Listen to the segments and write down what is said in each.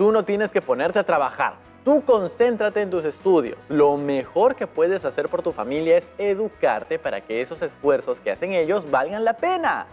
tú no tienes que ponerte a trabajar. Tú concéntrate en tus estudios. Lo mejor que puedes hacer por tu familia es educarte para que esos esfuerzos que hacen ellos valgan la pena.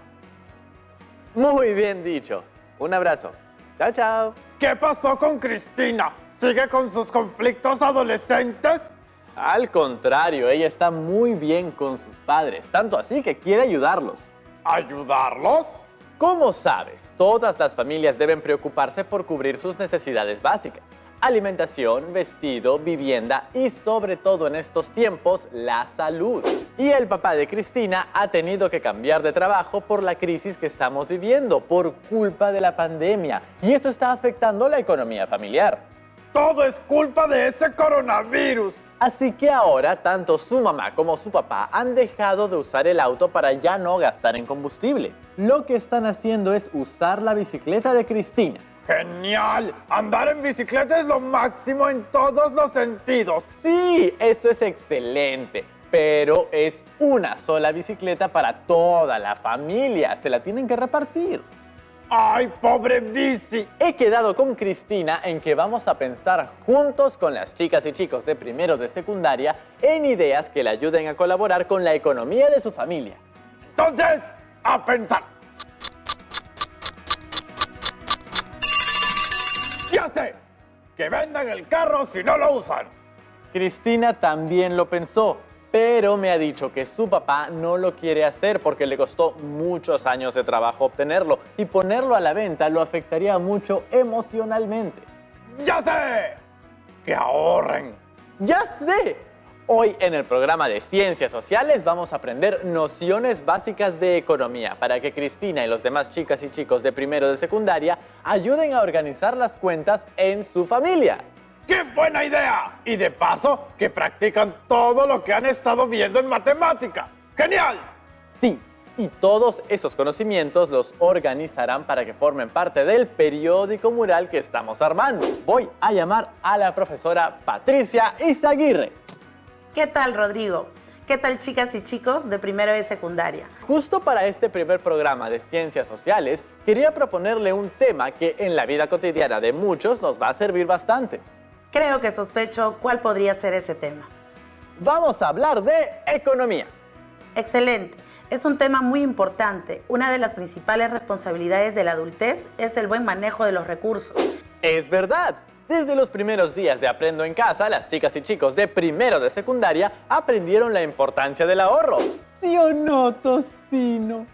Muy bien dicho. Un abrazo. Chao, chao. ¿Qué pasó con Cristina? ¿Sigue con sus conflictos adolescentes? Al contrario, ella está muy bien con sus padres, tanto así que quiere ayudarlos. ¿Ayudarlos? Como sabes, todas las familias deben preocuparse por cubrir sus necesidades básicas. Alimentación, vestido, vivienda y sobre todo en estos tiempos, la salud. Y el papá de Cristina ha tenido que cambiar de trabajo por la crisis que estamos viviendo, por culpa de la pandemia. Y eso está afectando la economía familiar. Todo es culpa de ese coronavirus. Así que ahora, tanto su mamá como su papá han dejado de usar el auto para ya no gastar en combustible. Lo que están haciendo es usar la bicicleta de Cristina. ¡Genial! Andar en bicicleta es lo máximo en todos los sentidos. Sí, eso es excelente. Pero es una sola bicicleta para toda la familia. Se la tienen que repartir. ¡Ay, pobre bici! He quedado con Cristina en que vamos a pensar juntos con las chicas y chicos de primero de secundaria en ideas que le ayuden a colaborar con la economía de su familia. Entonces, a pensar. ¡Ya sé! Que vendan el carro si no lo usan. Cristina también lo pensó, pero me ha dicho que su papá no lo quiere hacer porque le costó muchos años de trabajo obtenerlo y ponerlo a la venta lo afectaría mucho emocionalmente. ¡Ya sé! ¡Que ahorren! ¡Ya sé! Hoy en el programa de Ciencias Sociales vamos a aprender nociones básicas de economía para que Cristina y los demás chicas y chicos de primero de secundaria ayuden a organizar las cuentas en su familia. ¡Qué buena idea! Y de paso, que practican todo lo que han estado viendo en matemática. ¡Genial! Sí, y todos esos conocimientos los organizarán para que formen parte del periódico mural que estamos armando. Voy a llamar a la profesora Patricia Izaguirre. ¿Qué tal, Rodrigo? ¿Qué tal, chicas y chicos de primero de secundaria? Justo para este primer programa de Ciencias Sociales, quería proponerle un tema que en la vida cotidiana de muchos nos va a servir bastante. Creo que sospecho cuál podría ser ese tema. Vamos a hablar de economía. Excelente. Es un tema muy importante. Una de las principales responsabilidades de la adultez es el buen manejo de los recursos. Es verdad. Desde los primeros días de Aprendo en Casa, las chicas y chicos de primero de secundaria aprendieron la importancia del ahorro. ¿Sí o no, Tocino?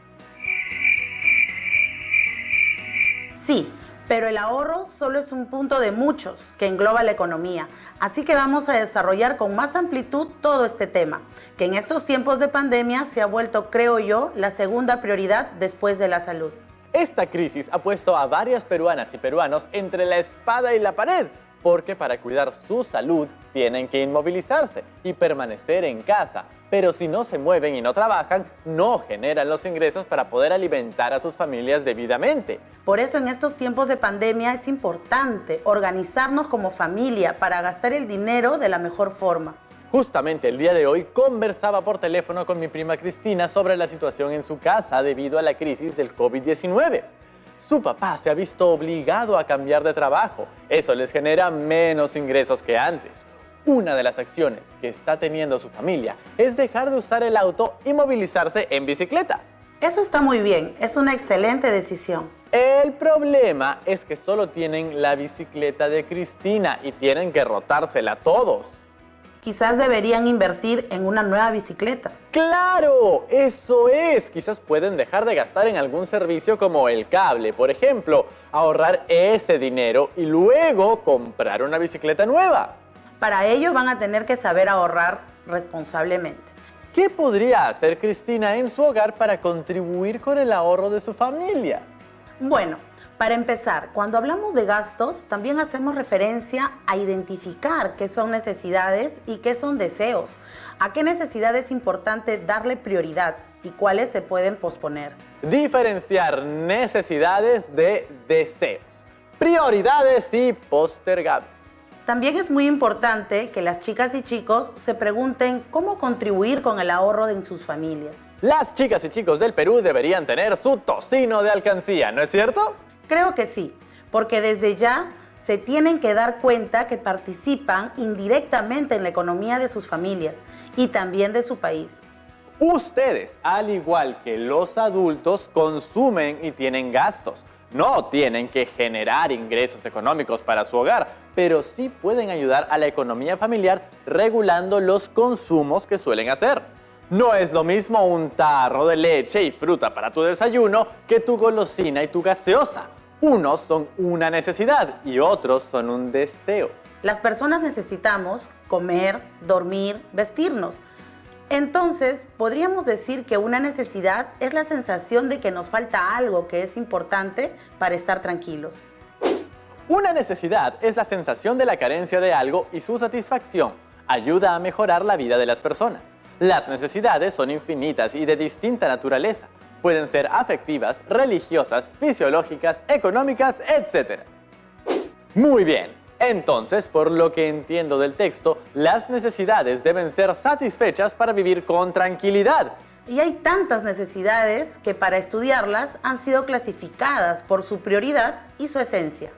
Sí, pero el ahorro solo es un punto de muchos que engloba la economía. Así que vamos a desarrollar con más amplitud todo este tema, que en estos tiempos de pandemia se ha vuelto, creo yo, la segunda prioridad después de la salud. Esta crisis ha puesto a varias peruanas y peruanos entre la espada y la pared, porque para cuidar su salud tienen que inmovilizarse y permanecer en casa. Pero si no se mueven y no trabajan, no generan los ingresos para poder alimentar a sus familias debidamente. Por eso en estos tiempos de pandemia es importante organizarnos como familia para gastar el dinero de la mejor forma. Justamente el día de hoy conversaba por teléfono con mi prima Cristina sobre la situación en su casa debido a la crisis del COVID-19. Su papá se ha visto obligado a cambiar de trabajo. Eso les genera menos ingresos que antes. Una de las acciones que está teniendo su familia es dejar de usar el auto y movilizarse en bicicleta. Eso está muy bien, es una excelente decisión. El problema es que solo tienen la bicicleta de Cristina y tienen que rotársela todos. Quizás deberían invertir en una nueva bicicleta. ¡Claro! Eso es. Quizás pueden dejar de gastar en algún servicio como el cable, por ejemplo, ahorrar ese dinero y luego comprar una bicicleta nueva. Para ello van a tener que saber ahorrar responsablemente. ¿Qué podría hacer Cristina en su hogar para contribuir con el ahorro de su familia? Bueno, para empezar, cuando hablamos de gastos, también hacemos referencia a identificar qué son necesidades y qué son deseos. A qué necesidad es importante darle prioridad y cuáles se pueden posponer. Diferenciar necesidades de deseos, prioridades y postergables. También es muy importante que las chicas y chicos se pregunten cómo contribuir con el ahorro en sus familias. Las chicas y chicos del Perú deberían tener su tocino de alcancía, ¿no es cierto? Creo que sí, porque desde ya se tienen que dar cuenta que participan indirectamente en la economía de sus familias y también de su país. Ustedes, al igual que los adultos, consumen y tienen gastos. No tienen que generar ingresos económicos para su hogar, pero sí pueden ayudar a la economía familiar regulando los consumos que suelen hacer. No es lo mismo un tarro de leche y fruta para tu desayuno que tu golosina y tu gaseosa. Unos son una necesidad y otros son un deseo. Las personas necesitamos comer, dormir, vestirnos. Entonces, podríamos decir que una necesidad es la sensación de que nos falta algo que es importante para estar tranquilos. Una necesidad es la sensación de la carencia de algo y su satisfacción ayuda a mejorar la vida de las personas. Las necesidades son infinitas y de distinta naturaleza. Pueden ser afectivas, religiosas, fisiológicas, económicas, etc. Muy bien, entonces, por lo que entiendo del texto, las necesidades deben ser satisfechas para vivir con tranquilidad. Y hay tantas necesidades que para estudiarlas han sido clasificadas por su prioridad y su esencia.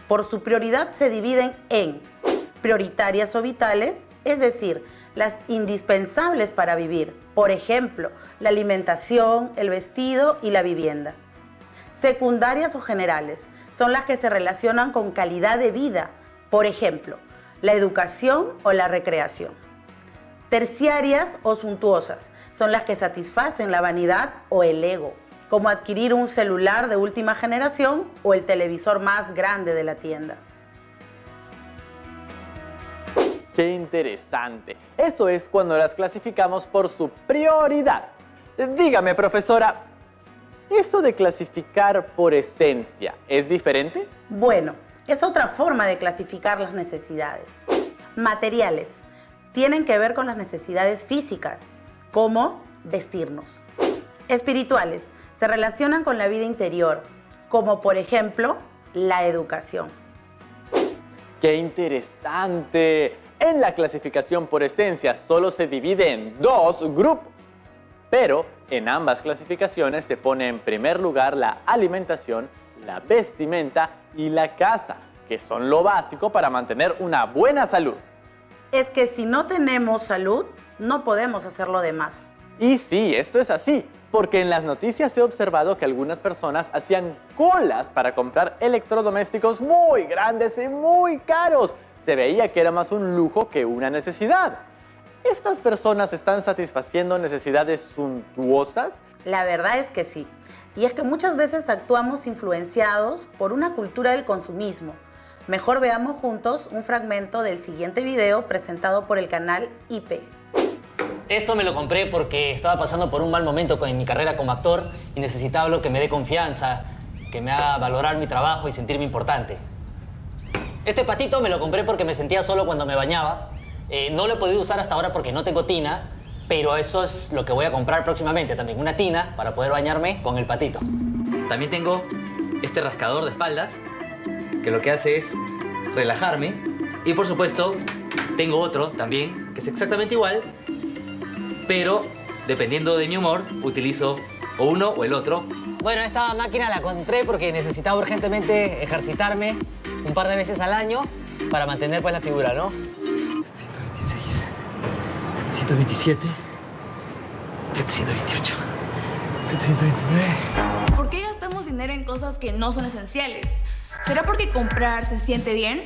Por su prioridad se dividen en prioritarias o vitales, es decir, las indispensables para vivir, por ejemplo, la alimentación, el vestido y la vivienda. Secundarias o generales, son las que se relacionan con calidad de vida, por ejemplo, la educación o la recreación. Terciarias o suntuosas, son las que satisfacen la vanidad o el ego, como adquirir un celular de última generación o el televisor más grande de la tienda. ¡Qué interesante! Eso es cuando las clasificamos por su prioridad. Dígame, profesora, ¿eso de clasificar por esencia es diferente? Bueno, es otra forma de clasificar las necesidades. Materiales tienen que ver con las necesidades físicas, como vestirnos. Espirituales se relacionan con la vida interior, como por ejemplo, la educación. ¡Qué interesante! En la clasificación por esencia solo se divide en dos grupos, pero en ambas clasificaciones se pone en primer lugar la alimentación, la vestimenta y la casa, que son lo básico para mantener una buena salud. Es que si no tenemos salud, no podemos hacer lo demás. Y sí, esto es así, porque en las noticias he observado que algunas personas hacían colas para comprar electrodomésticos muy grandes y muy caros. Se veía que era más un lujo que una necesidad. ¿Estas personas están satisfaciendo necesidades suntuosas? La verdad es que sí. Y es que muchas veces actuamos influenciados por una cultura del consumismo. Mejor veamos juntos un fragmento del siguiente video presentado por el canal IP. Esto me lo compré porque estaba pasando por un mal momento en mi carrera como actor y necesitaba algo que me dé confianza, que me haga valorar mi trabajo y sentirme importante. Este patito me lo compré porque me sentía solo cuando me bañaba. No lo he podido usar hasta ahora porque no tengo tina, pero eso es lo que voy a comprar próximamente también, una tina para poder bañarme con el patito. También tengo este rascador de espaldas, que lo que hace es relajarme. Y por supuesto, tengo otro también, que es exactamente igual, pero dependiendo de mi humor, utilizo o uno o el otro. Bueno, esta máquina la compré porque necesitaba urgentemente ejercitarme un par de veces al año para mantener pues la figura, ¿no? 726, 727, 728, 729. ¿Por qué gastamos dinero en cosas que no son esenciales? ¿Será porque comprar se siente bien?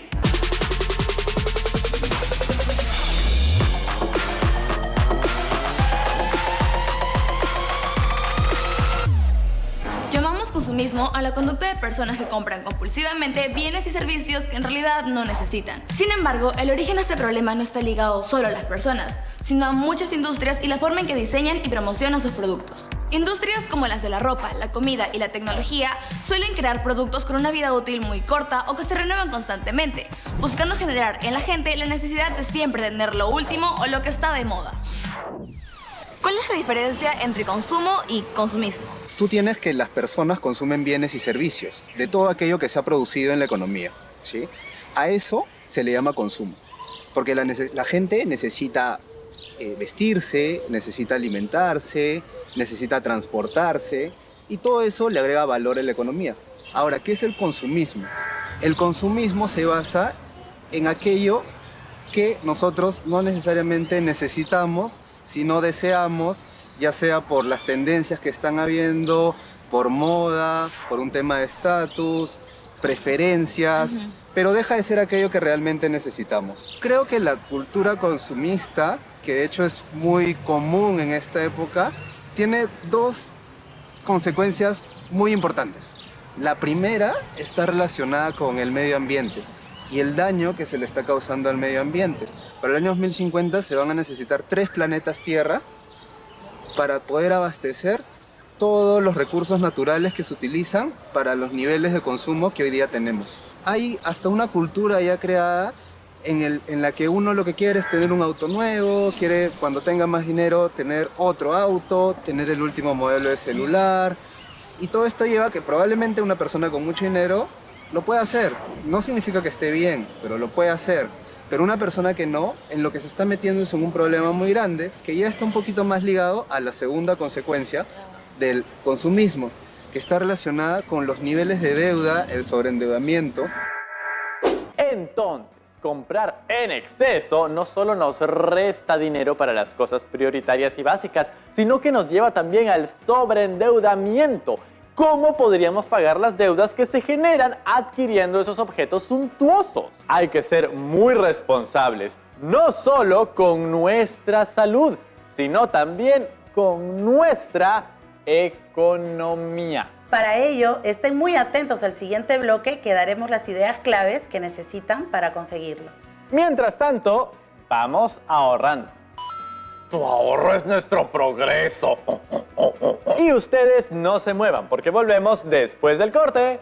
Llamamos consumismo a la conducta de personas que compran compulsivamente bienes y servicios que en realidad no necesitan. Sin embargo, el origen de este problema no está ligado solo a las personas, sino a muchas industrias y la forma en que diseñan y promocionan sus productos. Industrias como las de la ropa, la comida y la tecnología suelen crear productos con una vida útil muy corta o que se renuevan constantemente, buscando generar en la gente la necesidad de siempre tener lo último o lo que está de moda. ¿Cuál es la diferencia entre consumo y consumismo? Tú tienes que las personas consumen bienes y servicios de todo aquello que se ha producido en la economía, ¿sí? A eso se le llama consumo, porque la gente necesita vestirse, necesita alimentarse, necesita transportarse y todo eso le agrega valor a la economía. Ahora, ¿qué es el consumismo? El consumismo se basa en aquello que nosotros no necesariamente necesitamos, sino deseamos, ya sea por las tendencias que están habiendo, por moda, por un tema de estatus, preferencias, pero deja de ser aquello que realmente necesitamos. Creo que la cultura consumista, que de hecho es muy común en esta época, tiene dos consecuencias muy importantes. La primera está relacionada con el medio ambiente y el daño que se le está causando al medio ambiente. Para el año 2050 se van a necesitar 3 planetas Tierra para poder abastecer todos los recursos naturales que se utilizan para los niveles de consumo que hoy día tenemos. Hay hasta una cultura ya creada en la que uno lo que quiere es tener un auto nuevo, quiere cuando tenga más dinero tener otro auto, tener el último modelo de celular, y todo esto lleva a que probablemente una persona con mucho dinero lo pueda hacer. No significa que esté bien, pero lo puede hacer. Pero una persona que no, en lo que se está metiendo es en un problema muy grande, que ya está un poquito más ligado a la segunda consecuencia del consumismo, que está relacionada con los niveles de deuda, el sobreendeudamiento. Entonces, comprar en exceso no solo nos resta dinero para las cosas prioritarias y básicas, sino que nos lleva también al sobreendeudamiento. ¿Cómo podríamos pagar las deudas que se generan adquiriendo esos objetos suntuosos? Hay que ser muy responsables, no solo con nuestra salud, sino también con nuestra economía. Para ello, estén muy atentos al siguiente bloque que daremos las ideas claves que necesitan para conseguirlo. Mientras tanto, vamos ahorrando. Tu ahorro es nuestro progreso. Y ustedes no se muevan porque volvemos después del corte.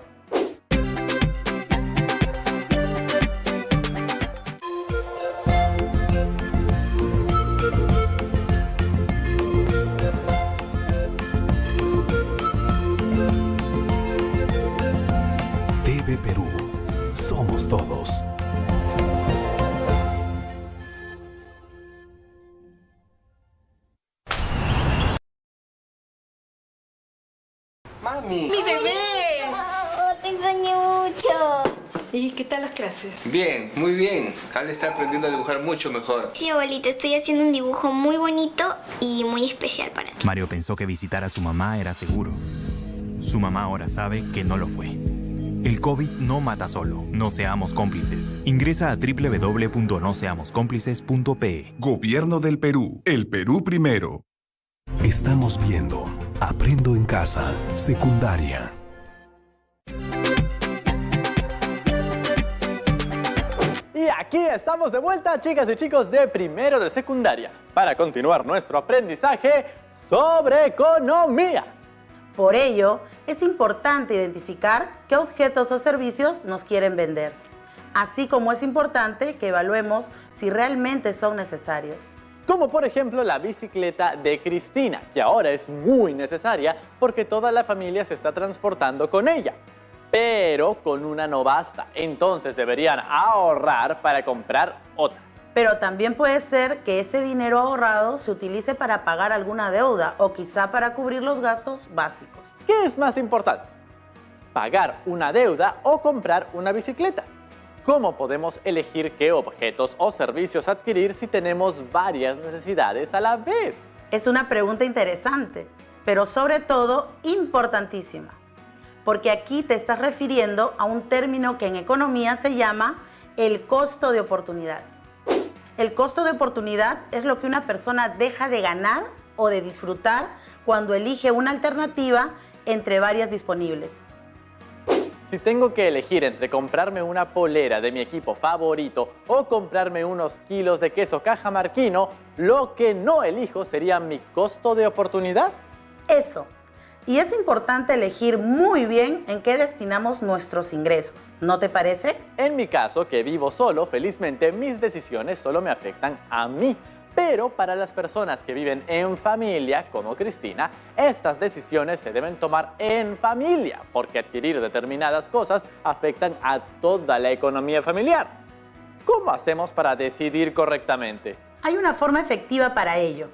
TV Perú. Somos todos. ¡Mami! ¡Mi bebé! Oh, te extrañé mucho. ¿Y qué tal las clases? Bien, muy bien. Ale está aprendiendo a dibujar mucho mejor. Sí, abuelita, estoy haciendo un dibujo muy bonito y muy especial para ti. Mario pensó que visitar a su mamá era seguro. Su mamá ahora sabe que no lo fue. El COVID no mata solo. No seamos cómplices. Ingresa a www.noseamoscómplices.pe. Gobierno del Perú. El Perú primero. Estamos viendo Aprendo en Casa, secundaria. Y aquí estamos de vuelta, chicas y chicos de primero de secundaria, para continuar nuestro aprendizaje sobre economía. Por ello, es importante identificar qué objetos o servicios nos quieren vender, así como es importante que evaluemos si realmente son necesarios. Como por ejemplo la bicicleta de Cristina, que ahora es muy necesaria porque toda la familia se está transportando con ella. Pero con una no basta, entonces deberían ahorrar para comprar otra. Pero también puede ser que ese dinero ahorrado se utilice para pagar alguna deuda o quizá para cubrir los gastos básicos. ¿Qué es más importante? ¿Pagar una deuda o comprar una bicicleta? ¿Cómo podemos elegir qué objetos o servicios adquirir si tenemos varias necesidades a la vez? Es una pregunta interesante, pero sobre todo importantísima, porque aquí te estás refiriendo a un término que en economía se llama el costo de oportunidad. El costo de oportunidad es lo que una persona deja de ganar o de disfrutar cuando elige una alternativa entre varias disponibles. Si tengo que elegir entre comprarme una polera de mi equipo favorito o comprarme unos kilos de queso cajamarquino, lo que no elijo sería mi costo de oportunidad. Eso. Y es importante elegir muy bien en qué destinamos nuestros ingresos, ¿no te parece? En mi caso, que vivo solo, felizmente mis decisiones solo me afectan a mí. Pero para las personas que viven en familia, como Cristina, estas decisiones se deben tomar en familia, porque adquirir determinadas cosas afectan a toda la economía familiar. ¿Cómo hacemos para decidir correctamente? Hay una forma efectiva para ello.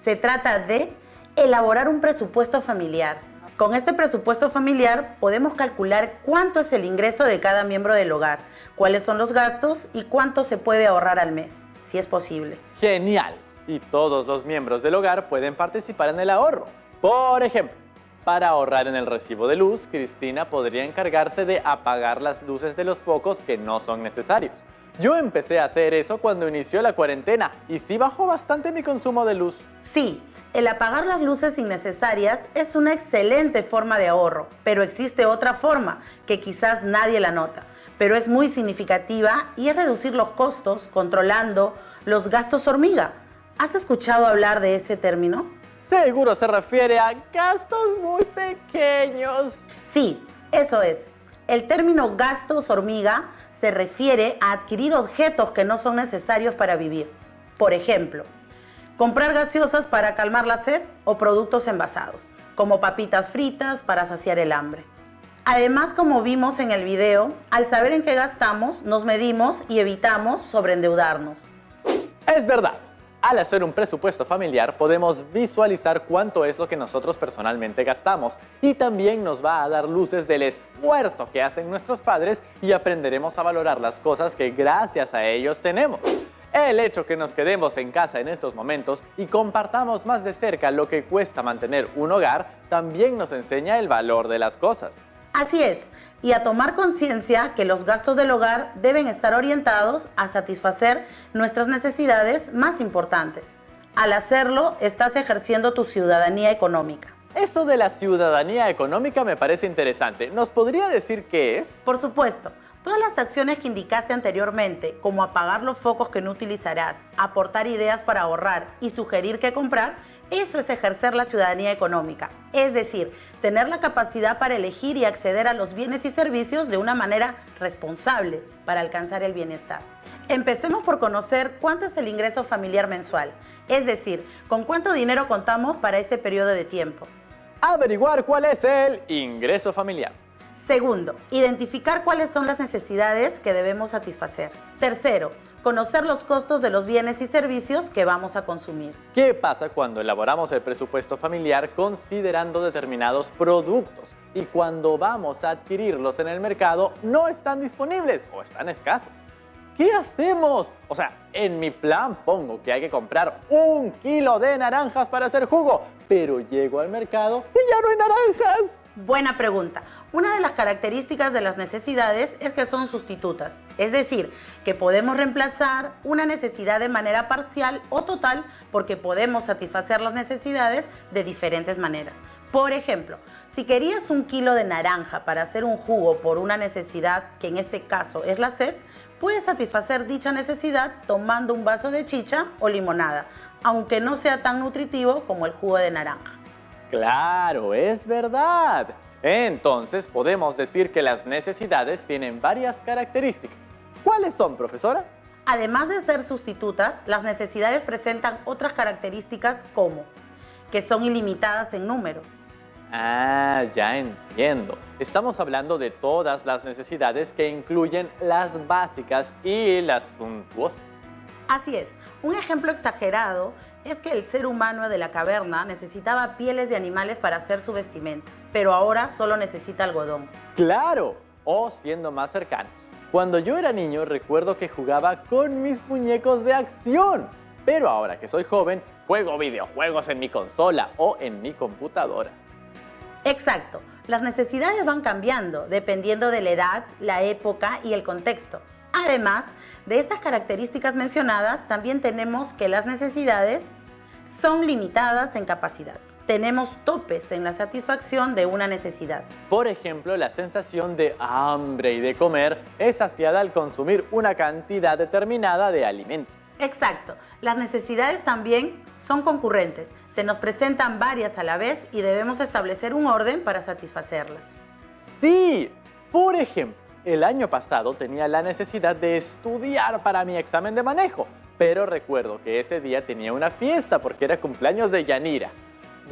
Se trata de elaborar un presupuesto familiar. Con este presupuesto familiar podemos calcular cuánto es el ingreso de cada miembro del hogar, cuáles son los gastos y cuánto se puede ahorrar al mes, si es posible. ¡Genial! Y todos los miembros del hogar pueden participar en el ahorro. Por ejemplo, para ahorrar en el recibo de luz, Cristina podría encargarse de apagar las luces de los focos que no son necesarios. Yo empecé a hacer eso cuando inició la cuarentena y sí bajó bastante mi consumo de luz. Sí, el apagar las luces innecesarias es una excelente forma de ahorro, pero existe otra forma que quizás nadie la nota, pero es muy significativa y es reducir los costos controlando los gastos hormiga. ¿Has escuchado hablar de ese término? Seguro se refiere a gastos muy pequeños. Sí, eso es. El término gastos hormiga se refiere a adquirir objetos que no son necesarios para vivir. Por ejemplo, comprar gaseosas para calmar la sed o productos envasados, como papitas fritas para saciar el hambre. Además, como vimos en el video, al saber en qué gastamos, nos medimos y evitamos sobreendeudarnos. Es verdad. Al hacer un presupuesto familiar podemos visualizar cuánto es lo que nosotros personalmente gastamos y también nos va a dar luces del esfuerzo que hacen nuestros padres y aprenderemos a valorar las cosas que gracias a ellos tenemos. El hecho que nos quedemos en casa en estos momentos y compartamos más de cerca lo que cuesta mantener un hogar también nos enseña el valor de las cosas. Así es, y a tomar conciencia que los gastos del hogar deben estar orientados a satisfacer nuestras necesidades más importantes. Al hacerlo, estás ejerciendo tu ciudadanía económica. Eso de la ciudadanía económica me parece interesante. ¿Nos podría decir qué es? Por supuesto. Todas las acciones que indicaste anteriormente, como apagar los focos que no utilizarás, aportar ideas para ahorrar y sugerir qué comprar, eso es ejercer la ciudadanía económica. Es decir, tener la capacidad para elegir y acceder a los bienes y servicios de una manera responsable para alcanzar el bienestar. Empecemos por conocer cuánto es el ingreso familiar mensual, es decir, con cuánto dinero contamos para ese periodo de tiempo. Averiguar cuál es el ingreso familiar. Segundo, identificar cuáles son las necesidades que debemos satisfacer. Tercero, conocer los costos de los bienes y servicios que vamos a consumir. ¿Qué pasa cuando elaboramos el presupuesto familiar considerando determinados productos y cuando vamos a adquirirlos en el mercado no están disponibles o están escasos? ¿Qué hacemos? O sea, en mi plan pongo que hay que comprar 1 kilo de naranjas para hacer jugo, pero llego al mercado y ya no hay naranjas. Buena pregunta. Una de las características de las necesidades es que son sustitutas, es decir, que podemos reemplazar una necesidad de manera parcial o total porque podemos satisfacer las necesidades de diferentes maneras. Por ejemplo, si querías 1 kilo de naranja para hacer un jugo por una necesidad, que en este caso es la sed, puedes satisfacer dicha necesidad tomando un vaso de chicha o limonada, aunque no sea tan nutritivo como el jugo de naranja. ¡Claro, es verdad! Entonces podemos decir que las necesidades tienen varias características. ¿Cuáles son, profesora? Además de ser sustitutas, las necesidades presentan otras características como que son ilimitadas en número. Ah, ya entiendo. Estamos hablando de todas las necesidades que incluyen las básicas y las suntuosas. Así es. Un ejemplo exagerado es que el ser humano de la caverna necesitaba pieles de animales para hacer su vestimenta, pero ahora solo necesita algodón. ¡Claro! O siendo más cercanos. Cuando yo era niño recuerdo que jugaba con mis muñecos de acción, pero ahora que soy joven, juego videojuegos en mi consola o en mi computadora. Exacto. Las necesidades van cambiando dependiendo de la edad, la época y el contexto. Además de estas características mencionadas, también tenemos que las necesidades son limitadas en capacidad. Tenemos topes en la satisfacción de una necesidad. Por ejemplo, la sensación de hambre y de comer es saciada al consumir una cantidad determinada de alimentos. Exacto. Las necesidades también son concurrentes. Se nos presentan varias a la vez y debemos establecer un orden para satisfacerlas. ¡Sí! Por ejemplo, el año pasado tenía la necesidad de estudiar para mi examen de manejo, pero recuerdo que ese día tenía una fiesta porque era cumpleaños de Yanira.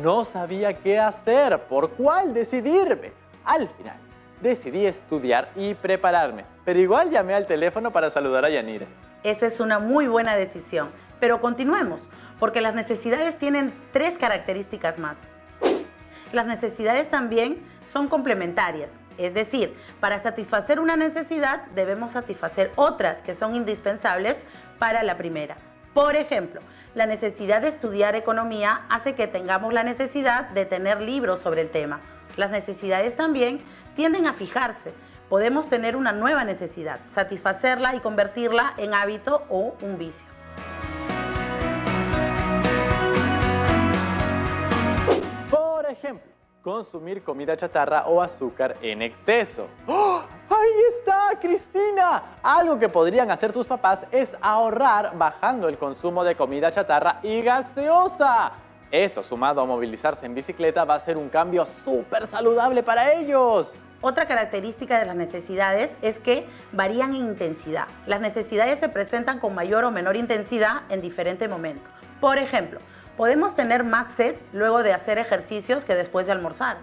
No sabía qué hacer, por cuál decidirme. Al final, decidí estudiar y prepararme, pero igual llamé al teléfono para saludar a Yanira. Esa es una muy buena decisión, pero continuemos, porque las necesidades tienen 3 características más. Las necesidades también son complementarias, es decir, para satisfacer una necesidad debemos satisfacer otras que son indispensables para la primera. Por ejemplo, la necesidad de estudiar economía hace que tengamos la necesidad de tener libros sobre el tema. Las necesidades también tienden a fijarse. Podemos tener una nueva necesidad, satisfacerla y convertirla en hábito o un vicio. Por ejemplo, consumir comida chatarra o azúcar en exceso. ¡Oh! ¡Ahí está, Cristina! Algo que podrían hacer tus papás es ahorrar bajando el consumo de comida chatarra y gaseosa. Eso, sumado a movilizarse en bicicleta, va a ser un cambio súper saludable para ellos. Otra característica de las necesidades es que varían en intensidad. Las necesidades se presentan con mayor o menor intensidad en diferentes momentos. Por ejemplo, podemos tener más sed luego de hacer ejercicios que después de almorzar.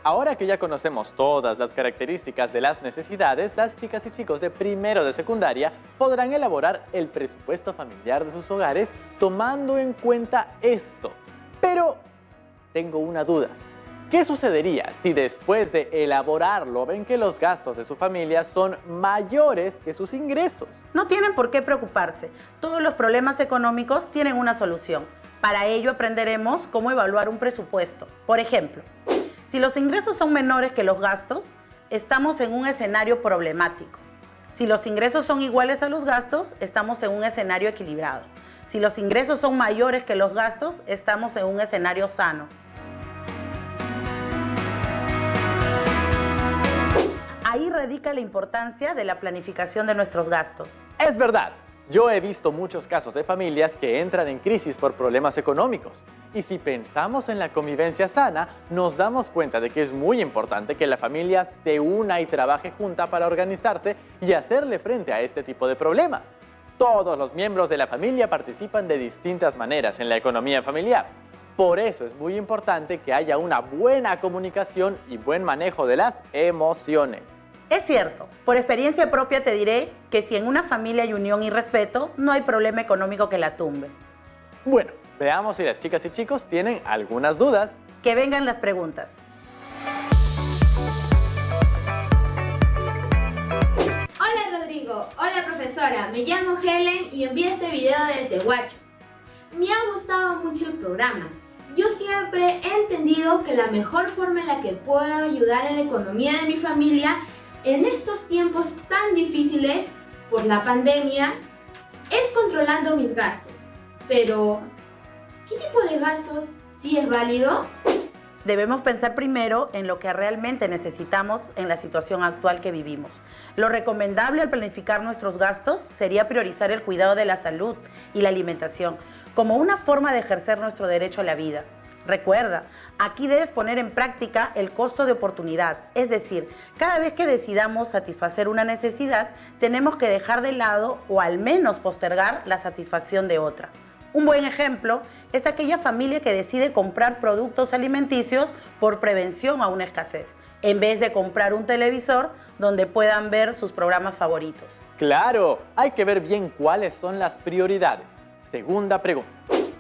Ahora que ya conocemos todas las características de las necesidades, las chicas y chicos de primero de secundaria podrán elaborar el presupuesto familiar de sus hogares tomando en cuenta esto. Pero tengo una duda. ¿Qué sucedería si después de elaborarlo ven que los gastos de su familia son mayores que sus ingresos? No tienen por qué preocuparse. Todos los problemas económicos tienen una solución. Para ello aprenderemos cómo evaluar un presupuesto. Por ejemplo, si los ingresos son menores que los gastos, estamos en un escenario problemático. Si los ingresos son iguales a los gastos, estamos en un escenario equilibrado. Si los ingresos son mayores que los gastos, estamos en un escenario sano. Ahí radica la importancia de la planificación de nuestros gastos. Es verdad. Yo he visto muchos casos de familias que entran en crisis por problemas económicos. Y si pensamos en la convivencia sana, nos damos cuenta de que es muy importante que la familia se una y trabaje junta para organizarse y hacerle frente a este tipo de problemas. Todos los miembros de la familia participan de distintas maneras en la economía familiar. Por eso es muy importante que haya una buena comunicación y buen manejo de las emociones. Es cierto, por experiencia propia te diré que si en una familia hay unión y respeto, no hay problema económico que la tumbe. Bueno, veamos si las chicas y chicos tienen algunas dudas. Que vengan las preguntas. Hola Rodrigo, hola profesora, me llamo Helen y envié este video desde Huacho. Me ha gustado mucho el programa. Yo siempre he entendido que la mejor forma en la que puedo ayudar en la economía de mi familia en estos tiempos tan difíciles por la pandemia es controlando mis gastos. Pero, ¿qué tipo de gastos sí es válido? Debemos pensar primero en lo que realmente necesitamos en la situación actual que vivimos. Lo recomendable al planificar nuestros gastos sería priorizar el cuidado de la salud y la alimentación como una forma de ejercer nuestro derecho a la vida. Recuerda, aquí debes poner en práctica el costo de oportunidad, es decir, cada vez que decidamos satisfacer una necesidad, tenemos que dejar de lado o al menos postergar la satisfacción de otra. Un buen ejemplo es aquella familia que decide comprar productos alimenticios por prevención a una escasez, en vez de comprar un televisor donde puedan ver sus programas favoritos. Claro, hay que ver bien cuáles son las prioridades. Segunda pregunta.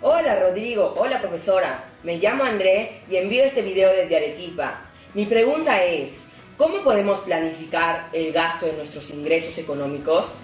Hola Rodrigo, hola profesora, me llamo André y envío este video desde Arequipa. Mi pregunta es, ¿cómo podemos planificar el gasto de nuestros ingresos económicos?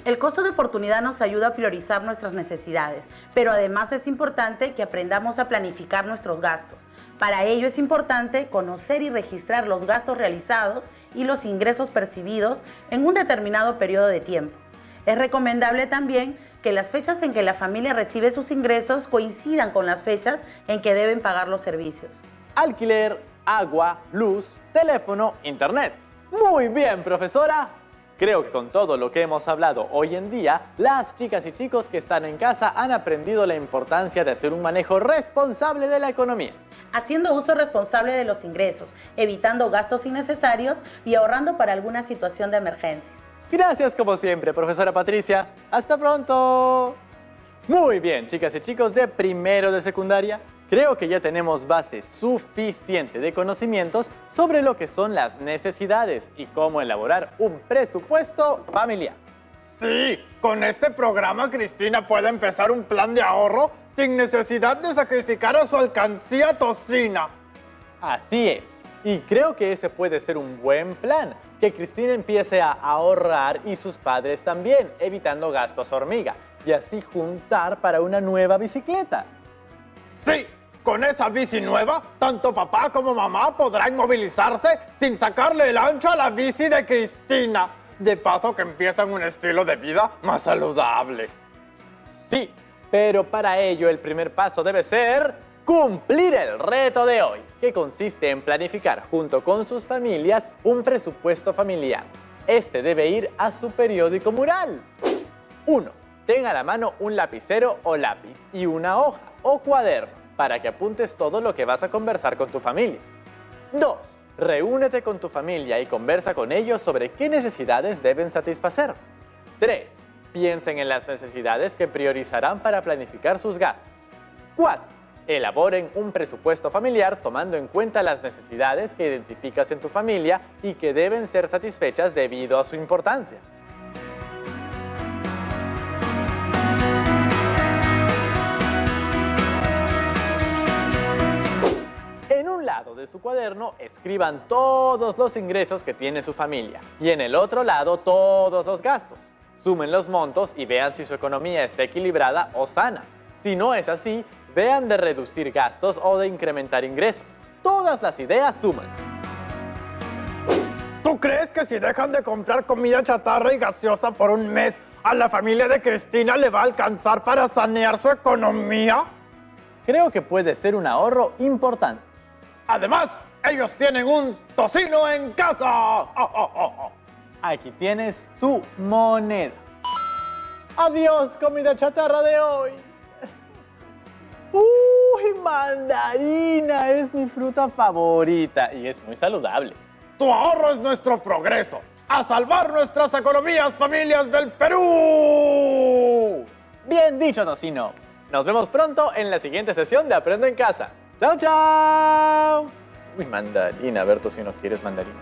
El costo de oportunidad nos ayuda a priorizar nuestras necesidades, pero además es importante que aprendamos a planificar nuestros gastos. Para ello es importante conocer y registrar los gastos realizados y los ingresos percibidos en un determinado periodo de tiempo. Es recomendable también que las fechas en que la familia recibe sus ingresos coincidan con las fechas en que deben pagar los servicios. Alquiler, agua, luz, teléfono, internet. Muy bien, profesora. Creo que con todo lo que hemos hablado hoy en día, las chicas y chicos que están en casa han aprendido la importancia de hacer un manejo responsable de la economía. Haciendo uso responsable de los ingresos, evitando gastos innecesarios y ahorrando para alguna situación de emergencia. Gracias como siempre, profesora Patricia. ¡Hasta pronto! Muy bien, chicas y chicos de primero de secundaria. Creo que ya tenemos base suficiente de conocimientos sobre lo que son las necesidades y cómo elaborar un presupuesto familiar. Sí, con este programa Cristina puede empezar un plan de ahorro sin necesidad de sacrificar a su alcancía tocina. Así es. Y creo que ese puede ser un buen plan, que Cristina empiece a ahorrar y sus padres también, evitando gastos hormiga, y así juntar para una nueva bicicleta. Sí, con esa bici nueva, tanto papá como mamá podrán movilizarse sin sacarle el ancho a la bici de Cristina. De paso que empiezan un estilo de vida más saludable. Sí, pero para ello el primer paso debe ser cumplir el reto de hoy, que consiste en planificar junto con sus familias un presupuesto familiar. Este debe ir a su periódico mural. 1. Tenga a la mano un lapicero o lápiz y una hoja o cuaderno para que apuntes todo lo que vas a conversar con tu familia. 2. Reúnete con tu familia y conversa con ellos sobre qué necesidades deben satisfacer. 3. Piensen en las necesidades que priorizarán para planificar sus gastos. 4. Elaboren un presupuesto familiar tomando en cuenta las necesidades que identificas en tu familia y que deben ser satisfechas debido a su importancia. En un lado de su cuaderno escriban todos los ingresos que tiene su familia y en el otro lado todos los gastos. Sumen los montos y vean si su economía está equilibrada o sana. Si no es así, vean de reducir gastos o de incrementar ingresos. Todas las ideas suman. ¿Tú crees que si dejan de comprar comida chatarra y gaseosa por un mes, a la familia de Cristina le va a alcanzar para sanear su economía? Creo que puede ser un ahorro importante. Además, ellos tienen un tocino en casa. Aquí tienes tu moneda. Adiós, comida chatarra de hoy. ¡Uy, mandarina! Es mi fruta favorita y es muy saludable. Tu ahorro es nuestro progreso. ¡A salvar nuestras economías, familias del Perú! Bien dicho, Tocino. Nos vemos pronto en la siguiente sesión de Aprendo en Casa. ¡Chao, chao! Uy, mandarina. A ver, Tocino, ¿quieres mandarina?